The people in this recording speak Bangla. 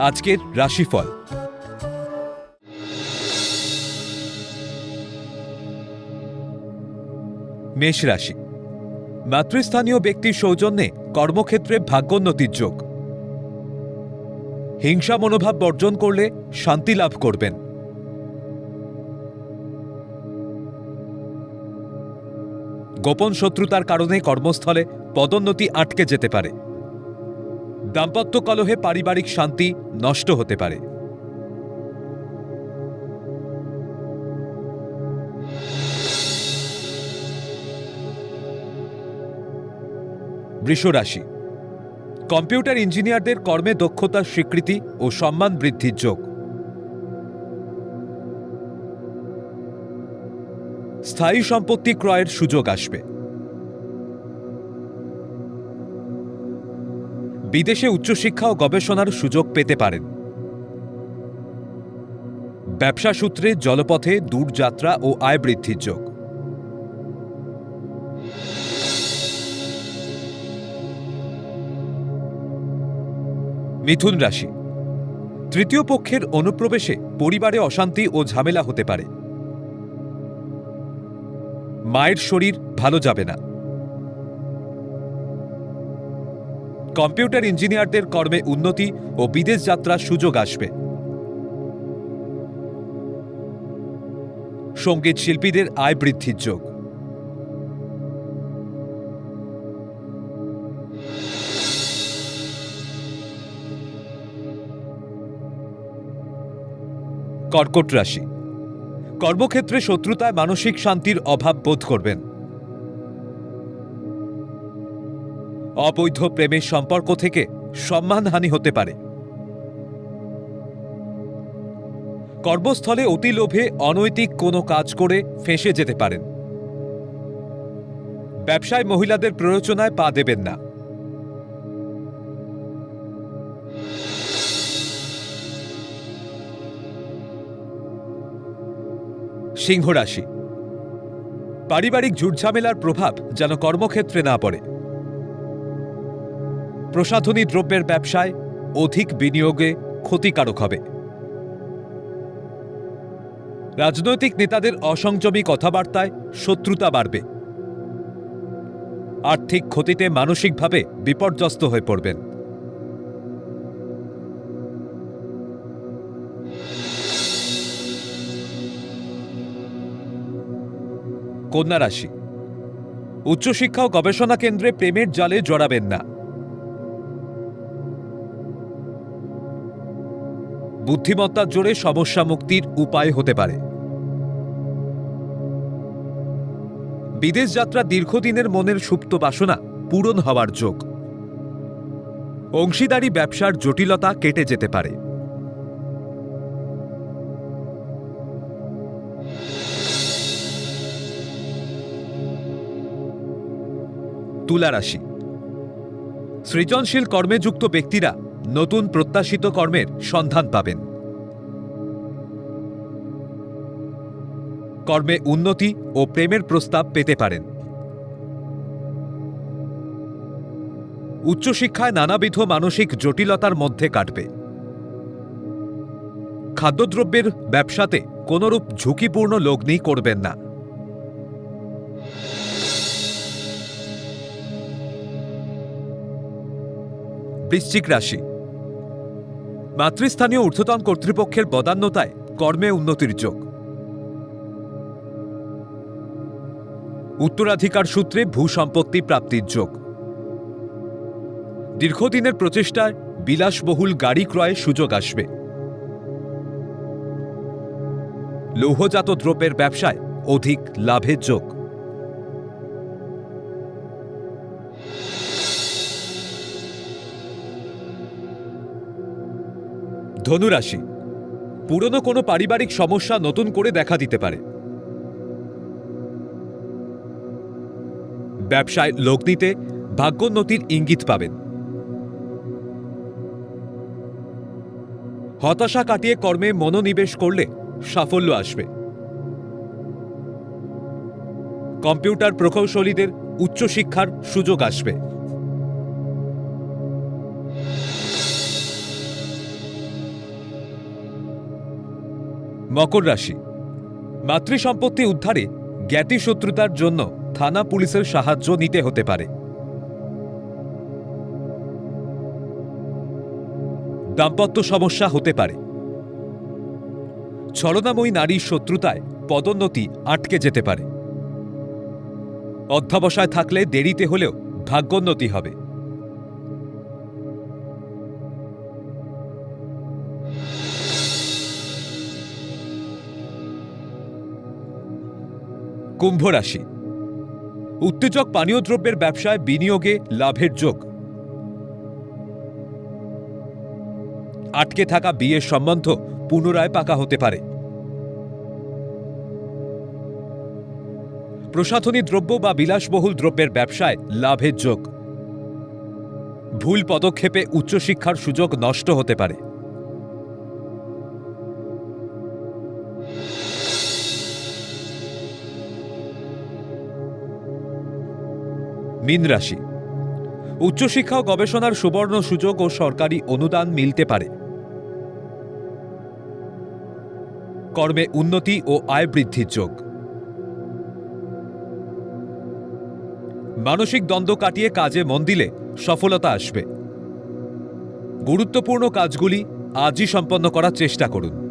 আজকের রাশিফল। মেষ রাশি, মাতৃস্থানীয় ব্যক্তির সৌজন্যে কর্মক্ষেত্রে ভাগ্যোন্নতির যোগ। হিংসা মনোভাব বর্জন করলে শান্তি লাভ করবেন। গোপন শত্রুতার কারণে কর্মস্থলে পদোন্নতি আটকে যেতে পারে। দাম্পত্য কলহে পারিবারিক শান্তি নষ্ট হতে পারে। বৃষ রাশি, কম্পিউটার ইঞ্জিনিয়ারদের কর্মে দক্ষতার স্বীকৃতি ও সম্মান বৃদ্ধির যোগ। স্থায়ী সম্পত্তি ক্রয়ের সুযোগ আসবে। বিদেশে উচ্চশিক্ষা ও গবেষণার সুযোগ পেতে পারেন। ব্যবসা সূত্রে জলপথে দূরযাত্রা ও আয় বৃদ্ধির যোগ। মিথুন রাশি, তৃতীয় পক্ষের অনুপ্রবেশে পরিবারে অশান্তি ও ঝামেলা হতে পারে। মায়ের শরীর ভালো যাবে না। কম্পিউটার ইঞ্জিনিয়ারদের কর্মে উন্নতি ও বিদেশ যাত্রার সুযোগ আসবে। সঙ্গীত শিল্পীদের আয় বৃদ্ধির যোগ। কর্কট রাশি, কর্মক্ষেত্রে শত্রুতায় মানসিক শান্তির অভাব বোধ করবেন। অবৈধ প্রেমের সম্পর্ক থেকে সম্মানহানি হতে পারে। কর্মস্থলে অতি লোভে অনৈতিক কোনো কাজ করে ফেঁসে যেতে পারেন। ব্যবসায় মহিলাদের প্ররোচনায় পা দেবেন না। সিংহ রাশি, পারিবারিক ঝুটঝামেলার প্রভাব যেন কর্মক্ষেত্রে না পড়ে। প্রসাধনী দ্রব্যের ব্যবসায় অধিক বিনিয়োগে ক্ষতিকারক হবে। রাজনৈতিক নেতাদের অসংযমী কথাবার্তায় শত্রুতা বাড়বে। আর্থিক ক্ষতিতে মানসিকভাবে বিপর্যস্ত হয়ে পড়বেন। কন্যা রাশি, উচ্চশিক্ষা ও গবেষণা কেন্দ্রে প্রেমের জালে জড়াবেন না। বুদ্ধিমত্তার জোরে সমস্যা মুক্তির উপায় হতে পারে। বিদেশ যাত্রা দীর্ঘদিনের মনের সুপ্ত বাসনা পূরণ হওয়ার যোগ। অংশীদারি ব্যবসার জটিলতা কেটে যেতে পারে। তুলা রাশি, সৃজনশীল কর্মে যুক্ত ব্যক্তিরা নতুন প্রত্যাশিত কর্মের সন্ধান পাবেন। কর্মে উন্নতি ও প্রেমের প্রস্তাব পেতে পারেন। উচ্চশিক্ষায় নানাবিধ মানসিক জটিলতার মধ্যে কাটবে। খাদ্যদ্রব্যের ব্যবসাতে কোনরূপ ঝুঁকিপূর্ণ লগ্নি করবেন না। বৃশ্চিক রাশি, মাতৃস্থানীয় ঊর্ধ্বতন কর্তৃপক্ষের বদান্যতায় কর্মে উন্নতির যোগ। উত্তরাধিকার সূত্রে ভূসম্পত্তি প্রাপ্তির যোগ। দীর্ঘদিনের প্রচেষ্টায় বিলাসবহুল গাড়ি ক্রয়ের সুযোগ আসবে। লৌহজাত দ্রব্যের ব্যবসায় অধিক লাভের যোগ। ধনুরাশি, পুরনো কোনো পারিবারিক সমস্যা নতুন করে দেখা দিতে পারে। ব্যবসায় লগ্নিতে ভাগ্যোন্নতির ইঙ্গিত পাবেন। হতাশা কাটিয়ে কর্মে মনোনিবেশ করলে সাফল্য আসবে। কম্পিউটার প্রকৌশলীদের উচ্চশিক্ষার সুযোগ আসবে। মকর রাশি, মাতৃসম্পত্তি উদ্ধারে জ্ঞাতি শত্রুতার জন্য থানা পুলিশের সাহায্য নিতে হতে পারে। দাম্পত্য সমস্যা হতে পারে। ছলনাময়ী নারীর শত্রুতায় পদোন্নতি আটকে যেতে পারে। অধ্যবসায় থাকলে দেরিতে হলেও ভাগ্যোন্নতি হবে। কুম্ভ রাশি, উত্তেজক পানীয় দ্রব্যের ব্যবসায় বিনিয়োগে লাভের যোগ। আটকে থাকা বিয়ের সম্বন্ধ পুনরায় পাকা হতে পারে। প্রসাধনী দ্রব্য বা বিলাসবহুল দ্রব্যের ব্যবসায় লাভের যোগ। ভুল পদক্ষেপে উচ্চশিক্ষার সুযোগ নষ্ট হতে পারে। মীন রাশি, উচ্চশিক্ষা ও গবেষণার সুবর্ণ সুযোগ ও সরকারি অনুদান মিলতে পারে। কর্মে উন্নতি ও আয় বৃদ্ধির যোগ। মানসিক দ্বন্দ্ব কাটিয়ে কাজে মন দিলে সফলতা আসবে। গুরুত্বপূর্ণ কাজগুলি আজই সম্পন্ন করার চেষ্টা করুন।